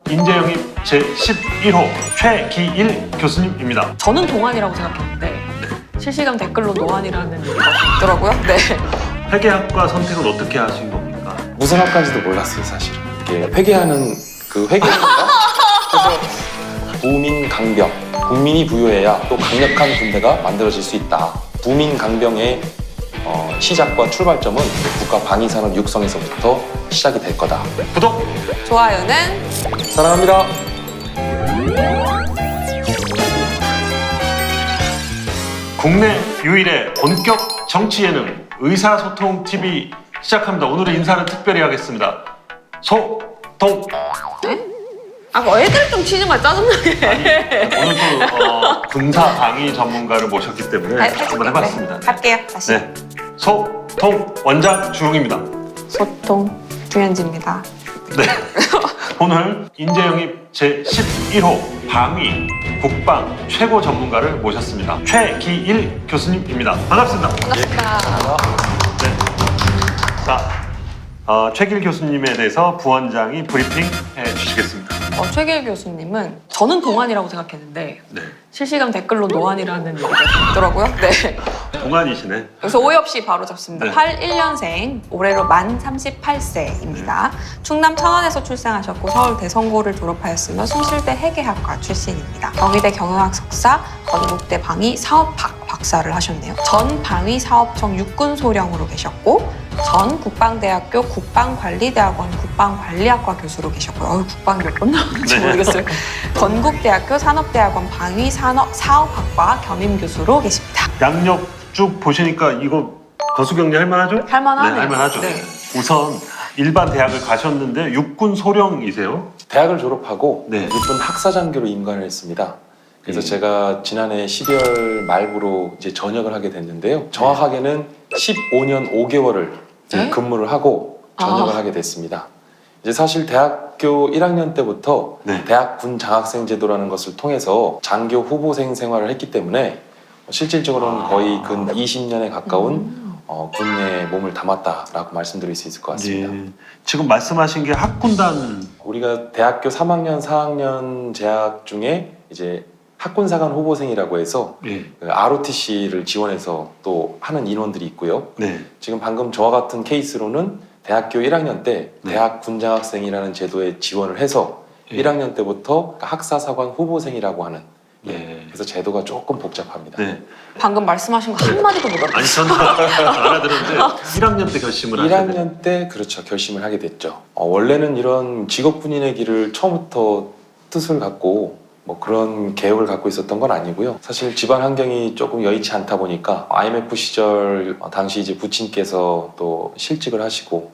인재영입 제11호 최기일 교수님입니다. 저는 동안이라고 생각했는데 실시간 댓글로 노안이라는 얘기가 있더라고요. 네. 회계학과 선택을 어떻게 하신 겁니까? 무슨 학과인지도 몰랐어요, 사실은. 이게 회계하는 그 회계인가? 그래서 부민 강병, 국민이 부유해야 또 강력한 군대가 만들어질 수 있다. 부민 강병의 시작과 출발점은 국가 방위산업 육성에서부터 시작이 될 거다. 구독! 좋아요는 사랑합니다. 국내 유일의 본격 정치 예능 의사소통 TV 시작합니다. 오늘은 인사를 특별히 하겠습니다. 소통! 뭐 애들 좀 치지 마, 짜증나게. 오늘 또 군사 방위 전문가를 모셨기 때문에 한번 해봤습니다. 할게요, 다시. 네. 소통 원장 주웅입니다. 소통 주현지입니다. 네. 오늘 인재영입 제11호 방위 국방 최고 전문가를 모셨습니다. 최기일 교수님입니다. 반갑습니다. 반갑습니다. 네. 자, 최기일 교수님에 대해서 부원장이 브리핑해 주시겠습니다. 최기일 교수님은 저는 동안이라고 생각했는데 네. 실시간 댓글로 노안이라는 얘기가 있더라고요. 네. 동안이시네. 그래서 오해 없이 바로 잡습니다. 네. 81년생, 올해로 만 38세입니다. 충남 천안에서 출생하셨고 서울 대성고를 졸업하였으며 숭실대 회계학과 출신입니다. 경희대 경영학 석사, 건국대 방위 사업학 박사를 하셨네요. 전 방위사업청 육군소령으로 계셨고 전 국방대학교 국방관리대학원 국방관리학과 교수로 계셨고요. 국방이 몇 번 나오는지 네. 모르겠어요. 건국대학교 산업대학원 방위산업사업학과 겸임교수로 계십니다. 양력 쭉 보시니까 이거 거수경리 할만하죠? 할만하네요. 네, 할만하죠. 네. 우선 일반 대학을 가셨는데 육군 소령이세요? 대학을 졸업하고 네. 육군 학사장교로 임관을 했습니다. 그래서 네. 제가 지난해 12월 말부로 이제 전역을 하게 됐는데요. 정확하게는 15년 5개월을 네? 근무를 하고 전역을 하게 됐습니다. 이제 사실 대학교 1학년 때부터 네. 대학 군 장학생 제도라는 것을 통해서 장교 후보생 생활을 했기 때문에 실질적으로는 거의 근 20년에 가까운 군내에 몸을 담았다라고 말씀드릴 수 있을 것 같습니다. 예. 지금 말씀하신 게 학군단. 우리가 대학교 3학년, 4학년 재학 중에 이제 학군사관 후보생이라고 해서 예. ROTC를 지원해서 또 하는 인원들이 있고요. 네. 지금 방금 저와 같은 케이스로는 대학교 1학년 때 네. 대학 군장학생이라는 제도에 지원을 해서 예. 1학년 때부터 학사사관 후보생이라고 하는 네. 그래서 제도가 조금 복잡합니다. 네. 방금 말씀하신 거 한마디도 못 알아듣겠어요. 아니 저는 알아들었는데 1학년 때 결심을 하셨는데 1학년 때 그렇죠 결심을 하게 됐죠. 원래는 이런 직업군인의 길을 처음부터 뜻을 갖고 뭐 그런 계획을 갖고 있었던 건 아니고요. 사실 집안 환경이 조금 여의치 않다 보니까 IMF 시절 당시 이제 부친께서 또 실직을 하시고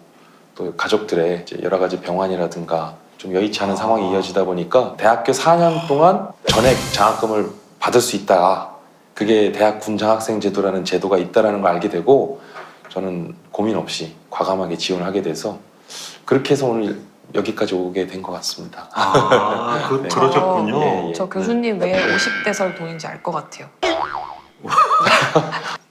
또 가족들의 이제 여러 가지 병환이라든가 좀 여의치 않은 상황이 이어지다 보니까 대학교 4년 동안 전액 장학금을 받을 수 있다. 그게 대학 군장학생 제도라는 제도가 있다는 걸 알게 되고 저는 고민 없이 과감하게 지원을 하게 돼서 그렇게 해서 오늘 여기까지 오게 된 것 같습니다. 네. 그러셨군요. 예, 예. 저 교수님 왜 50대설 돈인지 알 것 같아요.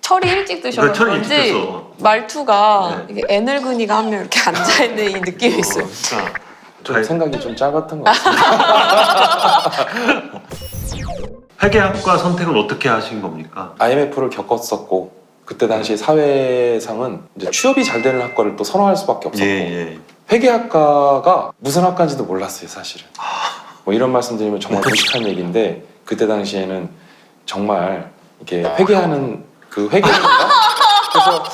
철이 일찍 드셔서 네, 철이 일찍 그런지 드셔서. 말투가 네. 이게 애늙은이가 한 명 이렇게 앉아있는 이 느낌이 있어요. 그러니까 좀 생각이 좀 짧았던 것 같습니다. 회계학과 선택을 어떻게 하신 겁니까? IMF를 겪었었고 그때 당시 사회상은 이제 취업이 잘 되는 학과를 또 선호할 수밖에 없었고 예. 회계학과가 무슨 학과인지도 몰랐어요 사실은. 뭐 이런 말씀드리면 정말 무식한 얘기인데 그때 당시에는 정말 이렇게 회계하는 그 회계인가? 그래서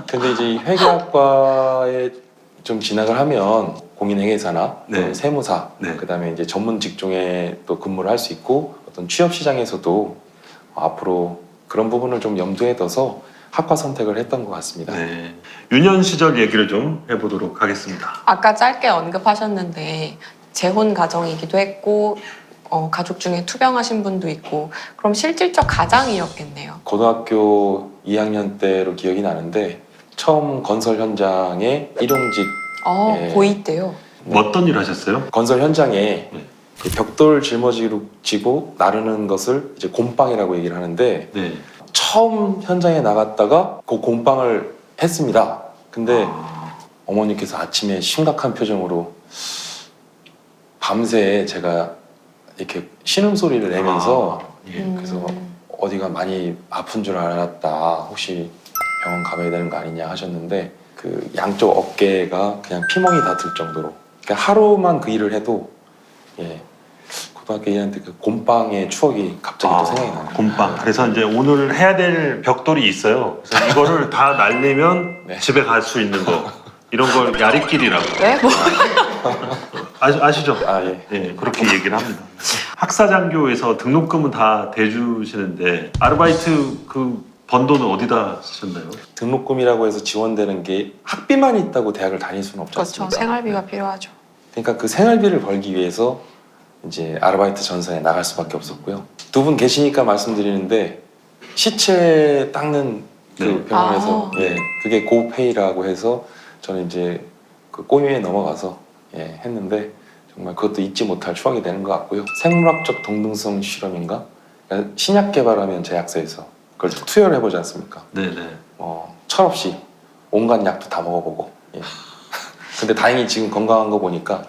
근데 이제 이 회계학과에 좀 진학을 하면 공인회계사나 네. 세무사 네. 그다음에 이제 전문 직종에 또 근무를 할 수 있고 어떤 취업 시장에서도 앞으로 그런 부분을 좀 염두에 둬서 학과 선택을 했던 것 같습니다. 네. 유년 시절 얘기를 좀 해보도록 하겠습니다. 아까 짧게 언급하셨는데 재혼 가정이기도 했고 가족 중에 투병하신 분도 있고 그럼 실질적 가장이었겠네요. 고등학교 2학년 때로 기억이 나는데 처음 건설 현장에 일용직 예. 고2 때요. 뭐 어떤 일 하셨어요? 건설 현장에 네. 그 벽돌 짊어지고 나르는 것을 이제 곰빵이라고 얘기를 하는데 네. 처음 현장에 나갔다가 그 곰빵을 했습니다. 근데 어머니께서 아침에 심각한 표정으로 밤새 제가 이렇게 신음소리를 내면서 그래서 음. 어디가 많이 아픈 줄 알았다. 혹시 병원 가봐야 되는 거 아니냐 하셨는데 그 양쪽 어깨가 그냥 피멍이 다 들 정도로 그러니까 하루만 그 일을 해도 예 고등학교 2학년 때 그 곰빵의 추억이 갑자기 또 생각이 나요. 곰빵. 그래서 이제 오늘 해야 될 벽돌이 있어요. 그래서 이거를 다 날리면 네. 집에 갈 수 있는 거. 이런 걸 야리끼리라고. 네? 뭐? 아시죠? 아 예. 예, 그렇게 얘기를 합니다. 학사장교에서 등록금은 다 대주시는데 아르바이트 그 번 돈은 어디다 쓰셨나요? 등록금이라고 해서 지원되는 게 학비만 있다고 대학을 다닐 수는 없지 그렇죠. 않습니까? 생활비가 네. 필요하죠. 그러니까 그 생활비를 벌기 위해서 이제 아르바이트 전선에 나갈 수밖에 없었고요. 두 분 계시니까 말씀드리는데 시체 닦는 그 네. 병원에서 아. 예 그게 고페이라고 해서 저는 이제 그 꼬미에 넘어가서 예 했는데 정말 그것도 잊지 못할 추억이 되는 것 같고요. 생물학적 동등성 실험인가? 그러니까 신약 개발하면 제약사에서 그걸 투여를 해보지 않습니까? 네네. 철없이 온갖 약도 다 먹어보고 예. 근데 다행히 지금 건강한 거 보니까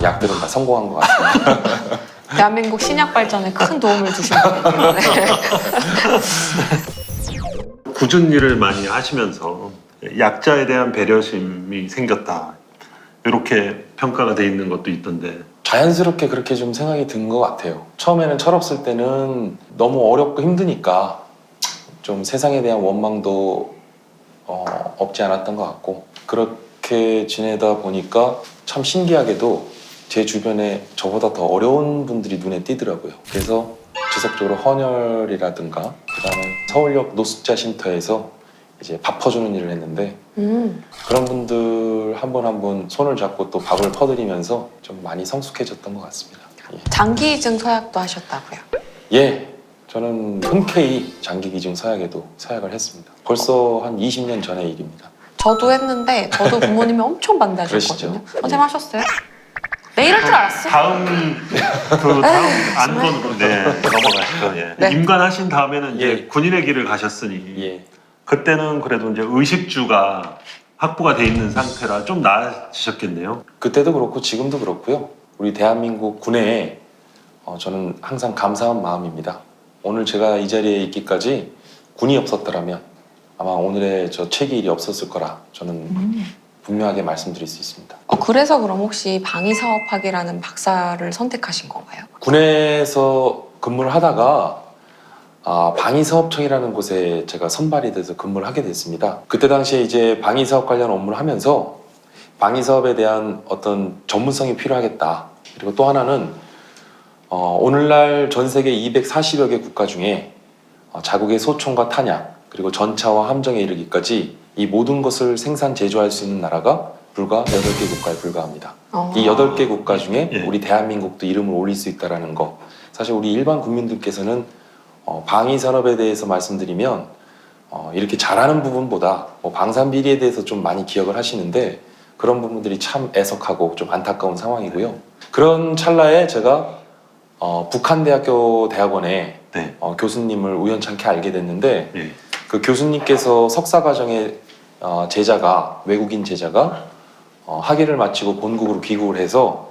약들은 다 성공한 것 같습니다. 대한민국 신약 발전에 큰 도움을 주신 분이에요. 네. 굳은 일을 많이 하시면서 약자에 대한 배려심이 생겼다. 이렇게 평가가 돼 있는 것도 있던데. 자연스럽게 그렇게 좀 생각이 든 것 같아요. 처음에는 철없을 때는 너무 어렵고 힘드니까 좀 세상에 대한 원망도 없지 않았던 것 같고 그렇게 지내다 보니까 참 신기하게도 제 주변에 저보다 더 어려운 분들이 눈에 띄더라고요. 그래서 지속적으로 헌혈이라든가 그다음에 서울역 노숙자 쉼터에서 이제 밥 퍼주는 일을 했는데 그런 분들 한 분 한 분 손을 잡고 또 밥을 퍼드리면서 좀 많이 성숙해졌던 것 같습니다. 장기이증 서약도 하셨다고요? 예, 저는 흔쾌히 장기기증 서약에도 서약을 했습니다. 벌써 한 20년 전의 일입니다. 저도 했는데 저도 부모님이 엄청 반대하셨거든요. 그러시죠. 선생님 하셨어요? 내 이럴 줄 알았어? 다음 안건으로 넘어가시죠. 예. 네. 임관하신 다음에는 이제 예. 군인의 길을 가셨으니 예, 그때는 그래도 이제 의식주가 확보가 돼 있는 상태라 좀 나아지셨겠네요. 그때도 그렇고 지금도 그렇고요. 우리 대한민국 군에 저는 항상 감사한 마음입니다. 오늘 제가 이 자리에 있기까지 군이 없었더라면 아마 오늘의 저 책이 일이 없었을 거라 저는 분명하게 말씀드릴 수 있습니다. 그래서 그럼 혹시 방위사업학이라는 박사를 선택하신 건가요? 군에서 근무를 하다가 방위사업청이라는 곳에 제가 선발이 돼서 근무를 하게 됐습니다. 그때 당시에 이제 방위사업 관련 업무를 하면서 방위사업에 대한 어떤 전문성이 필요하겠다. 그리고 또 하나는 오늘날 전 세계 240여 개 국가 중에 자국의 소총과 탄약 그리고 전차와 함정에 이르기까지 이 모든 것을 생산 제조할 수 있는 나라가 불과 8개 국가에 불과합니다. 이 8개 국가 중에 예. 우리 대한민국도 이름을 올릴 수 있다는 거. 사실 우리 일반 국민들께서는 방위산업에 대해서 말씀드리면 이렇게 잘하는 부분보다 방산비리에 대해서 좀 많이 기억을 하시는데 그런 부분들이 참 애석하고 좀 안타까운 상황이고요. 그런 찰나에 제가 북한대학교 대학원에 네. 교수님을 우연찮게 알게 됐는데 예. 그 교수님께서 석사과정에 외국인 제자가 학위를 마치고 본국으로 귀국을 해서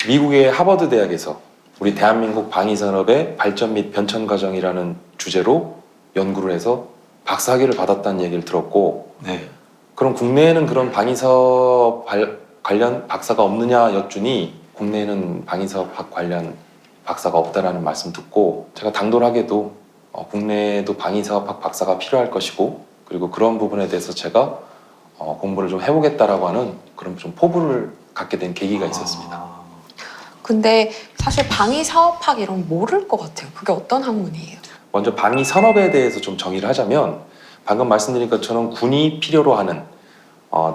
미국의 하버드 대학에서 우리 대한민국 방위산업의 발전 및 변천 과정이라는 주제로 연구를 해서 박사학위를 받았다는 얘기를 들었고 네. 그럼 국내에는 그런 방위사업 관련 박사가 없느냐 여쭈니 국내에는 방위사업 관련 박사가 없다라는 말씀 듣고 제가 당돌하게도 국내에도 방위사업학 박사가 필요할 것이고 그리고 그런 부분에 대해서 제가 공부를 좀 해보겠다라고 하는 그런 좀 포부를 갖게 된 계기가 있었습니다. 근데 사실 방위사업학 이런 모를 것 같아요. 그게 어떤 학문이에요? 먼저 방위산업에 대해서 좀 정의를 하자면 방금 말씀드린 것처럼 군이 필요로 하는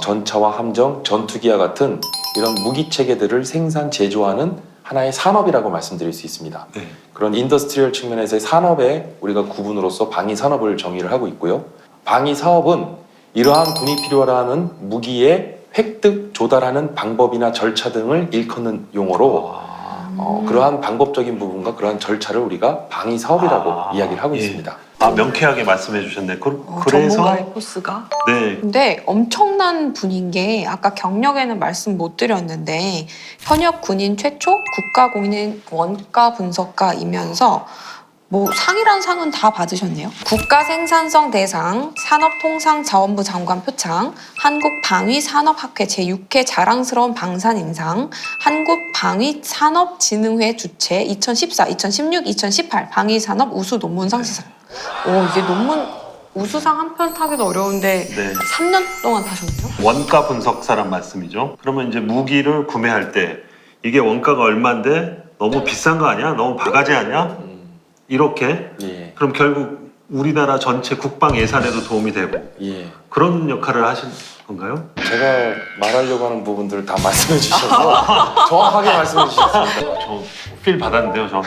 전차와 함정, 전투기와 같은 이런 무기체계들을 생산, 제조하는 하나의 산업이라고 말씀드릴 수 있습니다. 네. 그런 인더스트리얼 측면에서의 산업에 우리가 구분으로서 방위산업을 정의를 하고 있고요. 방위사업은 이러한 군이 필요로 하는 무기의 획득, 조달하는 방법이나 절차 등을 일컫는 용어로 그러한 방법적인 부분과 그러한 절차를 우리가 방위사업이라고 이야기를 하고 예. 있습니다. 명쾌하게 말씀해 주셨네. 그래서 전문가의 포스가. 네, 근데 엄청난 분인 게 아까 경력에는 말씀 못 드렸는데 현역 군인 최초 국가공인 원가 분석가이면서 뭐 상이란 상은 다 받으셨네요. 국가생산성 대상, 산업통상자원부 장관 표창, 한국방위산업학회 제6회 자랑스러운 방산인상, 한국방위산업진흥회 주최 2014, 2016, 2018 방위산업 우수 논문상 시상. 오, 이게 논문 우수상 한 편 타기도 어려운데 네. 3년 동안 타셨네요? 원가 분석사란 말씀이죠. 그러면 이제 무기를 구매할 때 이게 원가가 얼마인데 너무 비싼 거 아니야? 너무 바가지 아니야? 이렇게 예. 그럼 결국 우리나라 전체 국방 예산에도 도움이 되고 예. 그런 역할을 하신 건가요? 제가 말하려고 하는 부분들을 다 말씀해 주셔서 정확하게 말씀해 주셨습니다. 저 필 받았는데요, 저.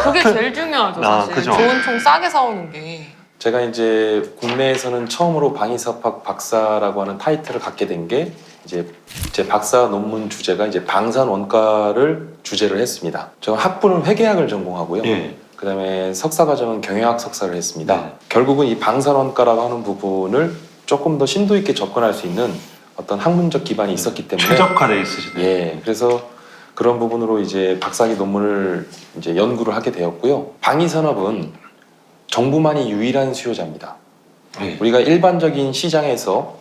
그게 제일 중요하죠, 아, 사실. 그죠. 좋은 총 싸게 사오는 게. 제가 이제 국내에서는 처음으로 방위사업학 박사라고 하는 타이틀을 갖게 된 게 이제 제 박사 논문 주제가 이제 방산 원가를 주제를 했습니다. 저 학부는 회계학을 전공하고요. 예. 그다음에 석사 과정은 경영학 석사를 했습니다. 네. 결국은 이 방산 원가라고 하는 부분을 조금 더 심도 있게 접근할 수 있는 어떤 학문적 기반이 있었기 때문에 최적화돼 있으시네요. 예, 그래서 그런 부분으로 이제 박사학위 논문을 이제 연구를 하게 되었고요. 방위산업은 정부만이 유일한 수요자입니다. 예. 우리가 일반적인 시장에서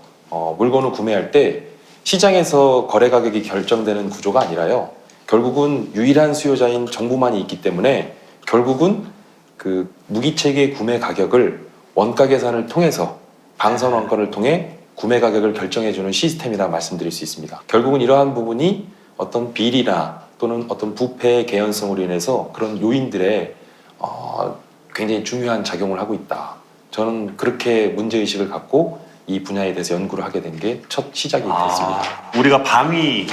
물건을 구매할 때 시장에서 거래 가격이 결정되는 구조가 아니라요. 결국은 유일한 수요자인 정부만이 있기 때문에 결국은 그 무기체계 구매 가격을 원가 계산을 통해서 방산 원가를 통해 구매 가격을 결정해주는 시스템이라 말씀드릴 수 있습니다. 결국은 이러한 부분이 어떤 비리나 또는 어떤 부패의 개연성으로 인해서 그런 요인들에 굉장히 중요한 작용을 하고 있다. 저는 그렇게 문제의식을 갖고 이 분야에 대해서 연구를 하게 된 게 첫 시작이 됐습니다. 우리가 방위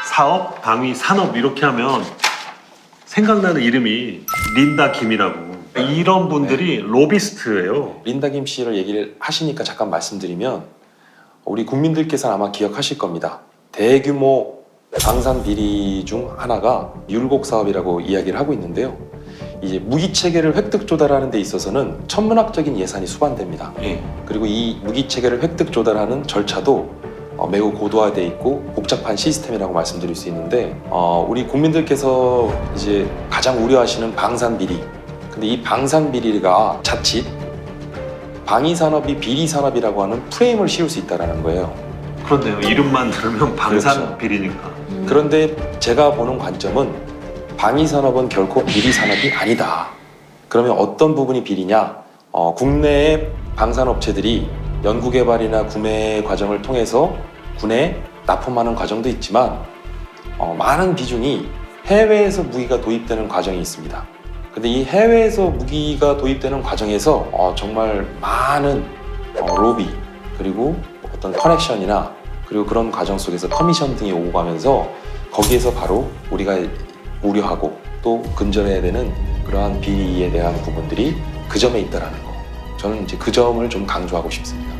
사업, 방위 산업 이렇게 하면 생각나는 이름이 린다 김이라고. 이런 분들이 로비스트예요. 린다 김 씨를 얘기를 하시니까 잠깐 말씀드리면 우리 국민들께서는 아마 기억하실 겁니다. 대규모 방산 비리 중 하나가 율곡 사업이라고 이야기를 하고 있는데요. 이제 무기 체계를 획득 조달하는 데 있어서는 천문학적인 예산이 수반됩니다. 예. 그리고 이 무기 체계를 획득 조달하는 절차도 매우 고도화되어 있고 복잡한 시스템이라고 말씀드릴 수 있는데 우리 국민들께서 이제 가장 우려하시는 방산 비리. 근데 이 방산 비리가 자칫 방위 산업이 비리 산업이라고 하는 프레임을 씌울 수 있다라는 거예요. 그런데요, 이름만 들으면 방산 그렇죠. 비리니까. 그런데 제가 보는 관점은 방위 산업은 결코 비리 산업이 아니다. 그러면 어떤 부분이 비리냐? 국내의 방산업체들이 연구개발이나 구매 과정을 통해서 군에 납품하는 과정도 있지만 많은 비중이 해외에서 무기가 도입되는 과정이 있습니다. 근데 이 해외에서 무기가 도입되는 과정에서 정말 많은 로비 그리고 어떤 커넥션이나 그리고 그런 과정 속에서 커미션 등이 오고 가면서 거기에서 바로 우리가 우려하고 또 근절해야 되는 그러한 비리에 대한 부분들이 그 점에 있다라는 거. 저는 이제 그 점을 좀 강조하고 싶습니다.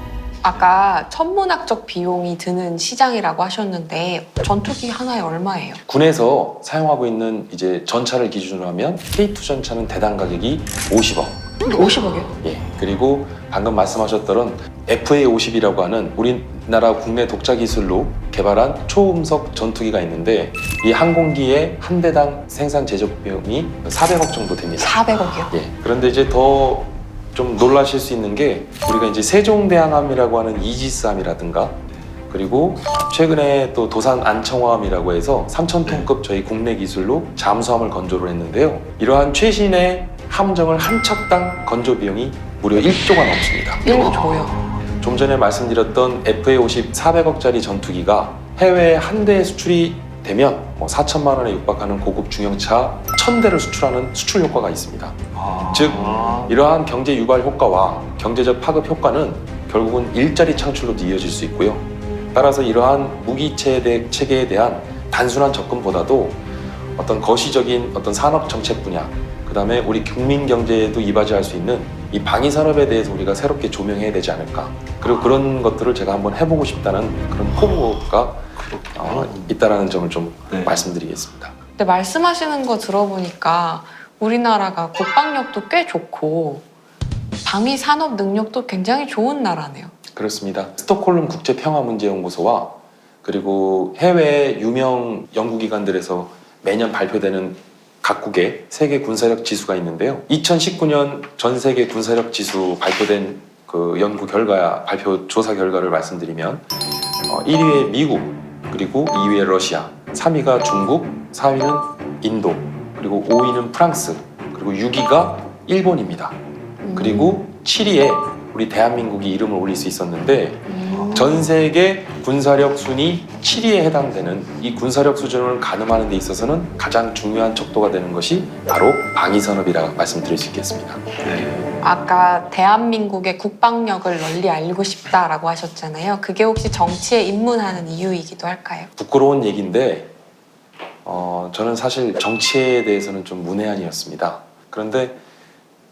아까 천문학적 비용이 드는 시장이라고 하셨는데 전투기 하나에 얼마예요? 군에서 사용하고 있는 이제 전차를 기준으로 하면 K2 전차는 대당 가격이 50억. 50억이요? 예. 그리고 방금 말씀하셨던 FA-50이라고 하는 우리나라 국내 독자 기술로 개발한 초음속 전투기가 있는데 이 항공기의 한 대당 생산 제작 비용이 400억 정도 됩니다. 400억이요? 예. 그런데 이제 더 좀 놀라실 수 있는 게 우리가 이제 세종대왕함이라고 하는 이지스함이라든가 그리고 최근에 또 도산 안청호함이라고 해서 3,000톤급 저희 국내 기술로 잠수함을 건조를 했는데요. 이러한 최신의 함정을 한 척당 건조 비용이 무려 1조가 넘습니다. 1조요. 좀 전에 말씀드렸던 FA-50 400억짜리 전투기가 해외에 한 대에 수출이 되면 4천만 원에 육박하는 고급 중형차 1,000대를 수출하는 수출 효과가 있습니다. 즉 이러한 경제 유발 효과와 경제적 파급 효과는 결국은 일자리 창출로도 이어질 수 있고요. 따라서 이러한 무기 체계에 대한 단순한 접근보다도 어떤 거시적인 어떤 산업 정책 분야, 그 다음에 우리 국민 경제에도 이바지할 수 있는 이 방위 산업에 대해서 우리가 새롭게 조명해야 되지 않을까. 그리고 그런 것들을 제가 한번 해보고 싶다는 그런 포부가 있다라는 점을 좀 말씀드리겠습니다. 근데 말씀하시는 거 들어보니까 우리나라가 국방력도 꽤 좋고 방위 산업 능력도 굉장히 좋은 나라네요. 그렇습니다. 스톡홀름 국제평화문제연구소와 그리고 해외 유명 연구기관들에서 매년 발표되는 각국의 세계 군사력 지수가 있는데요. 2019년 전 세계 군사력 지수 발표된 그 연구 결과, 발표 조사 결과를 말씀드리면 1위에 미국, 그리고 2위에 러시아, 3위가 중국, 4위는 인도, 그리고 5위는 프랑스, 그리고 6위가 일본입니다. 그리고 7위에 우리 대한민국이 이름을 올릴 수 있었는데 전 세계 군사력 순위 7위에 해당되는 이 군사력 수준을 가늠하는 데 있어서는 가장 중요한 척도가 되는 것이 바로 방위산업이라고 말씀드릴 수 있겠습니다. 네. 아까 대한민국의 국방력을 널리 알고 싶다라고 하셨잖아요. 그게 혹시 정치에 입문하는 이유이기도 할까요? 부끄러운 얘기인데 저는 사실 정치에 대해서는 좀 문외한이었습니다. 그런데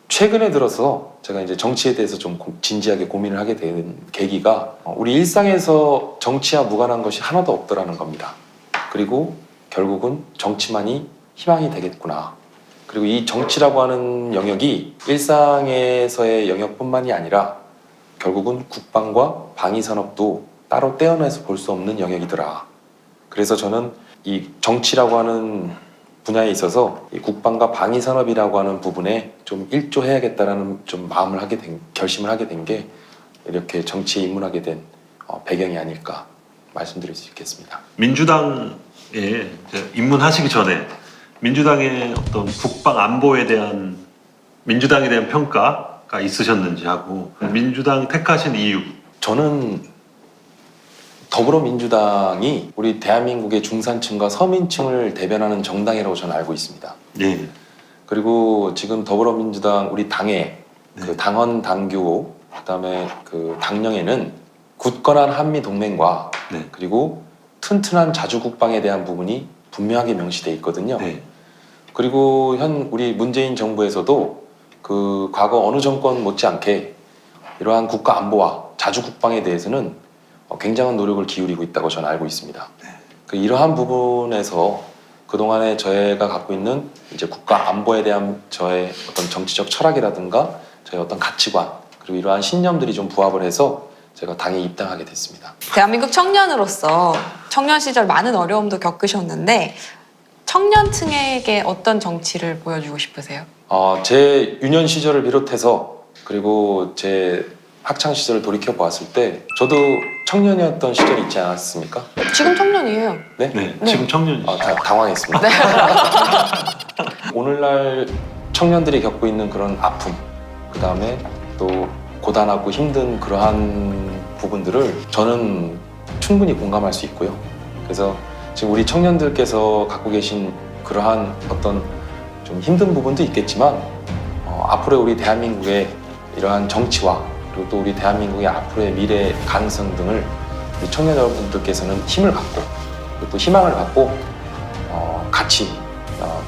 최근에 들어서 제가 이제 정치에 대해서 좀 진지하게 고민을 하게 된 계기가 우리 일상에서 정치와 무관한 것이 하나도 없더라는 겁니다. 그리고 결국은 정치만이 희망이 되겠구나. 그리고 이 정치라고 하는 영역이 일상에서의 영역뿐만이 아니라 결국은 국방과 방위산업도 따로 떼어내서 볼 수 없는 영역이더라. 그래서 저는 이 정치라고 하는 분야에 있어서 이 국방과 방위산업이라고 하는 부분에 좀 일조해야겠다라는 좀 결심을 하게 된 게 이렇게 정치에 입문하게 된 배경이 아닐까 말씀드릴 수 있겠습니다. 민주당에 이제 입문하시기 전에 민주당의 어떤 국방 안보에 대한 민주당에 대한 평가가 있으셨는지 하고 민주당 택하신 이유. 저는 더불어민주당이 우리 대한민국의 중산층과 서민층을 대변하는 정당이라고 저는 알고 있습니다. 네. 그리고 지금 더불어민주당 우리 당의 네. 그 당헌 당규 그다음에 그 당령에는 굳건한 한미 동맹과 네. 그리고 튼튼한 자주국방에 대한 부분이 분명하게 명시돼 있거든요. 네. 그리고 현 우리 문재인 정부에서도 그 과거 어느 정권 못지않게 이러한 국가 안보와 자주국방에 대해서는 굉장한 노력을 기울이고 있다고 저는 알고 있습니다. 그 이러한 부분에서 그동안에 저희가 갖고 있는 이제 국가 안보에 대한 저의 어떤 정치적 철학이라든가 저의 어떤 가치관 그리고 이러한 신념들이 좀 부합을 해서 제가 당에 입당하게 됐습니다. 대한민국 청년으로서 청년 시절 많은 어려움도 겪으셨는데 청년층에게 어떤 정치를 보여주고 싶으세요? 제 유년 시절을 비롯해서 그리고 제 학창 시절을 돌이켜 보았을 때 저도 청년이었던 시절이 있지 않았습니까? 지금 청년이에요. 네? 네. 지금 청년이시죠. 당황했습니다. 오늘날 청년들이 겪고 있는 그런 아픔, 그 다음에 또 고단하고 힘든 그러한 부분들을 저는 충분히 공감할 수 있고요. 그래서 지금 우리 청년들께서 갖고 계신 그러한 어떤 좀 힘든 부분도 있겠지만 앞으로 우리 대한민국의 이러한 정치와 그리고 또 우리 대한민국의 앞으로의 미래 가능성 등을 우리 청년 여러분들께서는 힘을 갖고 그리고 또 희망을 갖고 같이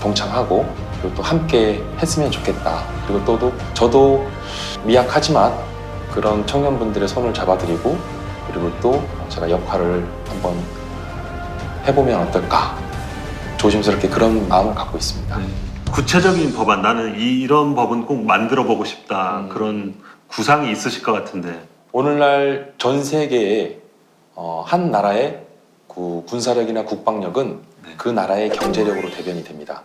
동참하고 그리고 또 함께 했으면 좋겠다. 그리고 또 저도 미약하지만 그런 청년분들의 손을 잡아드리고 그리고 또 제가 역할을 한번 해보면 어떨까 조심스럽게 그런 마음을 갖고 있습니다. 네. 구체적인 법안, 나는 이런 법은 꼭 만들어 보고 싶다. 그런 구상이 있으실 것 같은데. 오늘날 전 세계에 한 나라의 군사력이나 국방력은 네. 그 나라의 경제력으로 대변이 됩니다.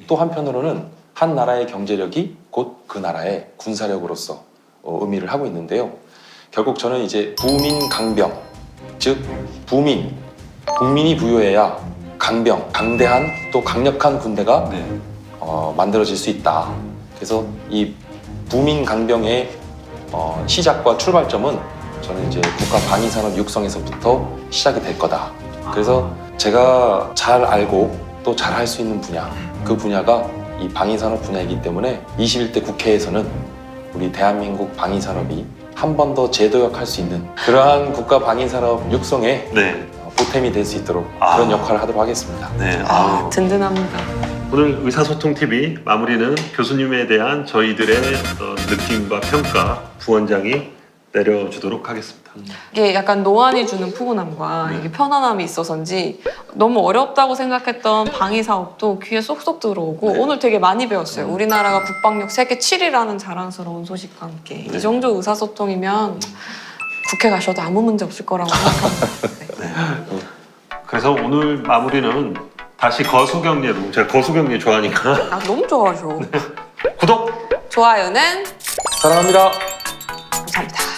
또 한편으로는 한 나라의 경제력이 곧 그 나라의 군사력으로서 의미를 하고 있는데요. 결국 저는 이제 부민 강병, 즉 국민이 부유해야 강대한 또 강력한 군대가 네. 만들어질 수 있다. 그래서 이 부민 강병의 시작과 출발점은 저는 이제 국가 방위산업 육성에서부터 시작이 될 거다. 그래서 제가 잘 알고 또 잘 할 수 있는 분야, 그 분야가 이 방위산업 분야이기 때문에 21대 국회에서는 우리 대한민국 방위산업이 한 번 더 재도약할 수 있는 그러한 국가 방위산업 육성에 네. 보탬이 될 수 있도록 그런 역할을 하도록 하겠습니다. 네. 든든합니다. 오늘 의사소통TV 마무리는 교수님에 대한 저희들의 어떤 느낌과 평가 부원장이 내려주도록 하겠습니다. 이게 약간 노안이 주는 푸근함과 네. 이게 편안함이 있어서인지 너무 어렵다고 생각했던 방위 사업도 귀에 쏙쏙 들어오고 네. 오늘 되게 많이 배웠어요. 우리나라가 국방력 세계 7위라는 자랑스러운 소식과 함께 네. 이 정도 의사소통이면 국회 가셔도 아무 문제 없을 거라고 생각합니다. 네. 그래서 오늘 마무리는 다시 거수경례로, 제가 거수경례 좋아하니까 아, 너무 좋아하셔. 구독! 좋아요는 사랑합니다. 감사합니다.